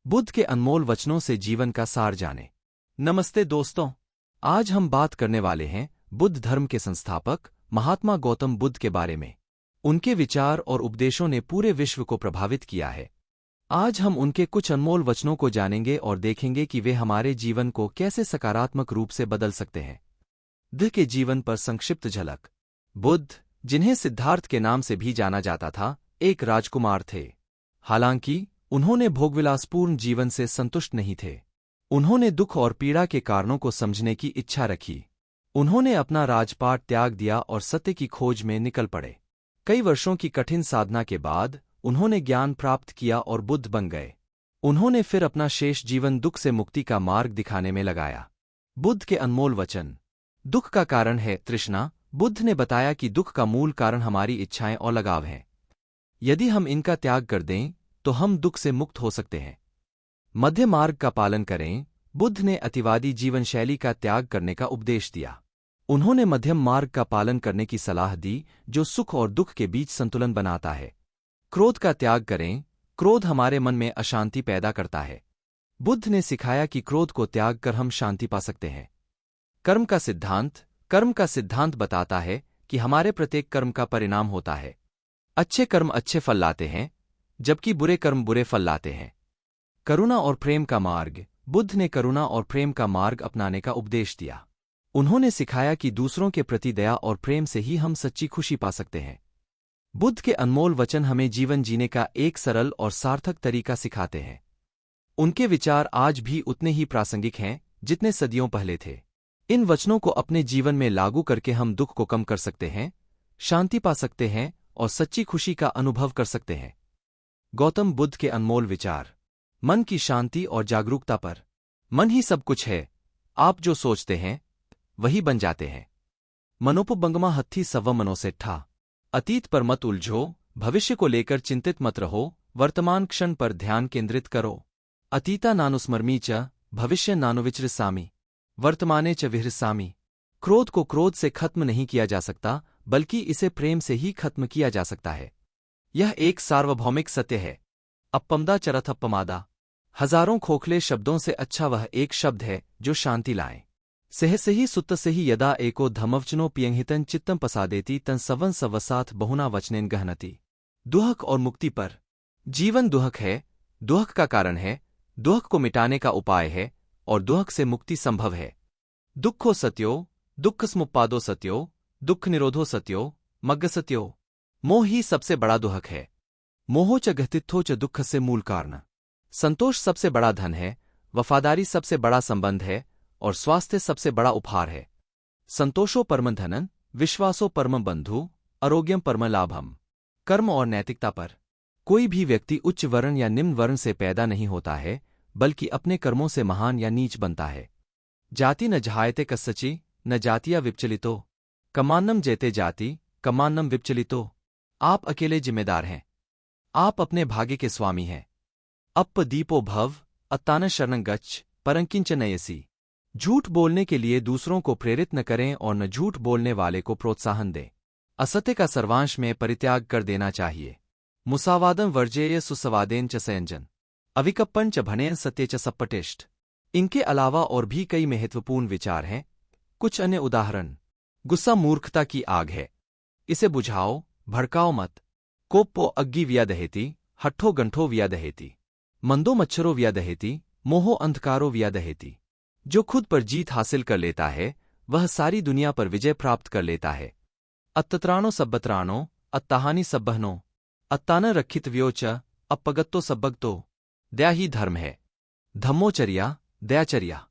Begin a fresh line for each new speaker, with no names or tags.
बुद्ध के अनमोल वचनों से जीवन का सार जाने। नमस्ते दोस्तों, आज हम बात करने वाले हैं बुद्ध धर्म के संस्थापक महात्मा गौतम बुद्ध के बारे में। उनके विचार और उपदेशों ने पूरे विश्व को प्रभावित किया है। आज हम उनके कुछ अनमोल वचनों को जानेंगे और देखेंगे कि वे हमारे जीवन को कैसे सकारात्मक रूप से बदल सकते हैं। बुद्ध के जीवन पर संक्षिप्त झलक। बुद्ध, जिन्हें सिद्धार्थ के नाम से भी जाना जाता था, एक राजकुमार थे। हालांकि उन्होंने भोगविलासपूर्ण जीवन से संतुष्ट नहीं थे। उन्होंने दुख और पीड़ा के कारणों को समझने की इच्छा रखी। उन्होंने अपना राजपाट त्याग दिया और सत्य की खोज में निकल पड़े। कई वर्षों की कठिन साधना के बाद उन्होंने ज्ञान प्राप्त किया और बुद्ध बन गए। उन्होंने फिर अपना शेष जीवन दुख से मुक्ति का मार्ग दिखाने में लगाया। बुद्ध के अनमोल वचन। दुख का कारण है तृष्णा। बुद्ध ने बताया कि दुख का मूल कारण हमारी इच्छाएं और लगाव हैं। यदि हम इनका त्याग कर दें तो हम दुख से मुक्त हो सकते हैं। मध्य मार्ग का पालन करें। बुद्ध ने अतिवादी जीवन शैली का त्याग करने का उपदेश दिया। उन्होंने मध्यम मार्ग का पालन करने की सलाह दी, जो सुख और दुख के बीच संतुलन बनाता है। क्रोध का त्याग करें। क्रोध हमारे मन में अशांति पैदा करता है। बुद्ध ने सिखाया कि क्रोध को त्याग कर हम शांति पा सकते हैं। कर्म का सिद्धांत। कर्म का सिद्धांत बताता है कि हमारे प्रत्येक कर्म का परिणाम होता है। अच्छे कर्म अच्छे फल लाते हैं, जबकि बुरे कर्म बुरे फल लाते हैं। करुणा और प्रेम का मार्ग। बुद्ध ने करुणा और प्रेम का मार्ग अपनाने का उपदेश दिया। उन्होंने सिखाया कि दूसरों के प्रति दया और प्रेम से ही हम सच्ची खुशी पा सकते हैं। बुद्ध के अनमोल वचन हमें जीवन जीने का एक सरल और सार्थक तरीका सिखाते हैं। उनके विचार आज भी उतने ही प्रासंगिक हैं जितने सदियों पहले थे। इन वचनों को अपने जीवन में लागू करके हम दुख को कम कर सकते हैं, शांति पा सकते हैं और सच्ची खुशी का अनुभव कर सकते हैं। गौतम बुद्ध के अनमोल विचार। मन की शांति और जागरूकता पर। मन ही सब कुछ है। आप जो सोचते हैं वही बन जाते हैं। मनोपबंगमा हत्थी सव मनोसेठा। अतीत पर मत उलझो, भविष्य को लेकर चिंतित मत रहो, वर्तमान क्षण पर ध्यान केंद्रित करो। अतीता नानुस्मर्मी च, भविष्य नानुविचृसामि, वर्तमाने च विहृसामि। क्रोध को क्रोध से खत्म नहीं किया जा सकता, बल्कि इसे प्रेम से ही खत्म किया जा सकता है। यह एक सार्वभौमिक सत्य है। अपमदा चरथप्पमादा। हजारों खोखले शब्दों से अच्छा वह एक शब्द है जो शांति लाए। सहसही सुत्त सही यदा एको धमवचनो पियंहितन चित्तम पसादेति तन सवन सवसाथ बहुना वचनेन गहनति। दुहक और मुक्ति पर। जीवन दुहक है, दुहक का कारण है, दुहक को मिटाने का उपाय है और दुहक से मुक्ति संभव है। दुखो सत्यो, दुख समुप्पादो सत्यो, दुख निरोधो सत्यो, मग्ग सत्यो। मोह ही सबसे बड़ा दुहक है। मोहो च गतित्थो च दुख से मूल कारण। संतोष सबसे बड़ा धन है, वफादारी सबसे बड़ा संबंध है और स्वास्थ्य सबसे बड़ा उपहार है। संतोषो परम धनन, विश्वासो परम बंधु, आरोग्यम परम लाभम। कर्म और नैतिकता पर। कोई भी व्यक्ति उच्च वर्ण या निम्न वर्ण से पैदा नहीं होता है, बल्कि अपने कर्मों से महान या नीच बनता है। जाति न जहायते कस्सचि, न जातिया विपचलितो। कमान्नम जयते जाति, कमान्नम विपचलितो। आप अकेले जिम्मेदार हैं। आप अपने भाग्य के स्वामी हैं। अप्प दीपो भव, अत्तान शरणं गच्छ, परंकिंच नयसी। झूठ बोलने के लिए दूसरों को प्रेरित न करें और न झूठ बोलने वाले को प्रोत्साहन दें। असत्य का सर्वांश में परित्याग कर देना चाहिए। मुसावादं वर्जेय सुसवादेन च संयंजन। अविकप्पन च भनेन सत्य च सप्पटिष्ठ। इनके अलावा और भी कई महत्वपूर्ण विचार हैं। कुछ अन्य उदाहरण। गुस्सा मूर्खता की आग है, इसे बुझाओ, भड़काओ मत। कोप्पो अग्गी विया दहेती, हट्ठो गंठो विया दहेती। मंदो मच्छरो विया दहेती, मोहो अंधकारो विया दहेती। जो खुद पर जीत हासिल कर लेता है वह सारी दुनिया पर विजय प्राप्त कर लेता है। अत्तत्राणो सब्बत्राणो, अत्ताहानि सब्बहनो, अत्तान रक्षित व्योच, अपगत्तो सब्बगतो। दया ही धर्म है। धम्मोचर्या, दयाचर्या।